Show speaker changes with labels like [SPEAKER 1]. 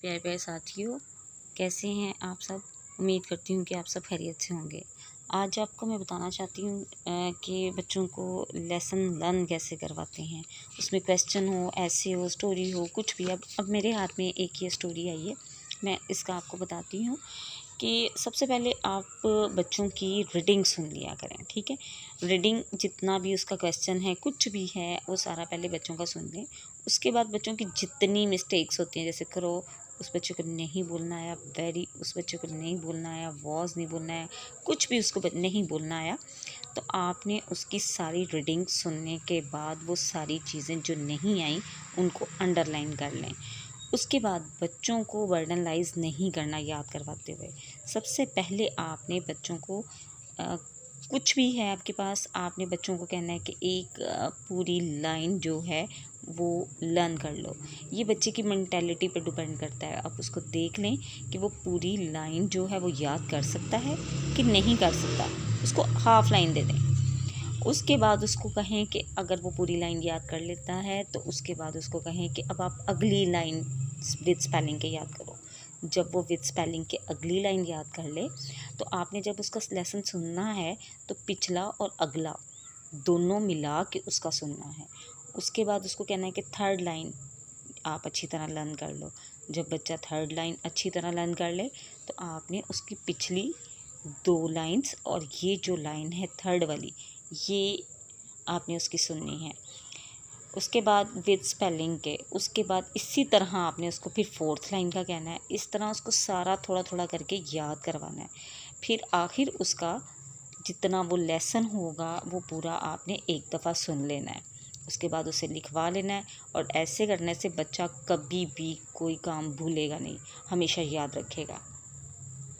[SPEAKER 1] प्यारे प्यारे साथियों, कैसे हैं आप सब। उम्मीद करती हूँ कि आप सब खैरियत से होंगे। आज आपको मैं बताना चाहती हूँ कि बच्चों को लेसन लर्न कैसे करवाते हैं। उसमें क्वेश्चन हो, ऐसे हो, स्टोरी हो, कुछ भी। अब मेरे हाथ में एक ये स्टोरी आई है, मैं इसका आपको बताती हूँ कि सबसे पहले आप बच्चों की रीडिंग सुन लिया करें, ठीक है। रीडिंग जितना भी उसका क्वेश्चन है, कुछ भी है, वो सारा पहले बच्चों का सुन लें। उसके बाद बच्चों की जितनी मिस्टेक्स होती हैं, जैसे करो, उस बच्चे को नहीं बोलना आया, वेरी, उस बच्चे को नहीं बोलना आया, वॉज नहीं बोलना आया, कुछ भी उसको नहीं बोलना आया, तो आपने उसकी सारी रीडिंग सुनने के बाद वो सारी चीज़ें जो नहीं आई उनको अंडरलाइन कर लें। उसके बाद बच्चों को वर्डनलाइज नहीं करना याद करवाते हुए सबसे पहले आपने बच्चों को कुछ भी है आपके पास, आपने बच्चों को कहना है कि एक पूरी लाइन जो है वो लर्न कर लो। ये बच्चे की मेंटालिटी पर डिपेंड करता है। आप उसको देख लें कि वो पूरी लाइन जो है वो याद कर सकता है कि नहीं कर सकता। उसको हाफ लाइन दे दें। उसके बाद उसको कहें कि अगर वो पूरी लाइन याद कर लेता है तो उसके बाद उसको कहें कि अब आप अगली लाइन विद स्पेलिंग के याद करो। जब वो विद स्पेलिंग के अगली लाइन याद कर ले तो आपने जब उसका लेसन सुनना है तो पिछला और अगला दोनों मिला के उसका सुनना है। उसके बाद उसको कहना है कि थर्ड लाइन आप अच्छी तरह लर्न कर लो। जब बच्चा थर्ड लाइन अच्छी तरह लर्न कर ले तो आपने उसकी पिछली 2 लाइन्स और ये जो लाइन है थर्ड वाली, ये आपने उसकी सुननी है। उसके बाद विद स्पेलिंग के उसके बाद इसी तरह आपने उसको फिर फोर्थ लाइन का कहना है। इस तरह उसको सारा थोड़ा थोड़ा करके याद करवाना है। फिर आखिर उसका जितना वो लेसन होगा वो पूरा आपने एक दफ़ा सुन लेना है। उसके बाद उसे लिखवा लेना है। और ऐसे करने से बच्चा कभी भी कोई काम भूलेगा नहीं, हमेशा याद रखेगा।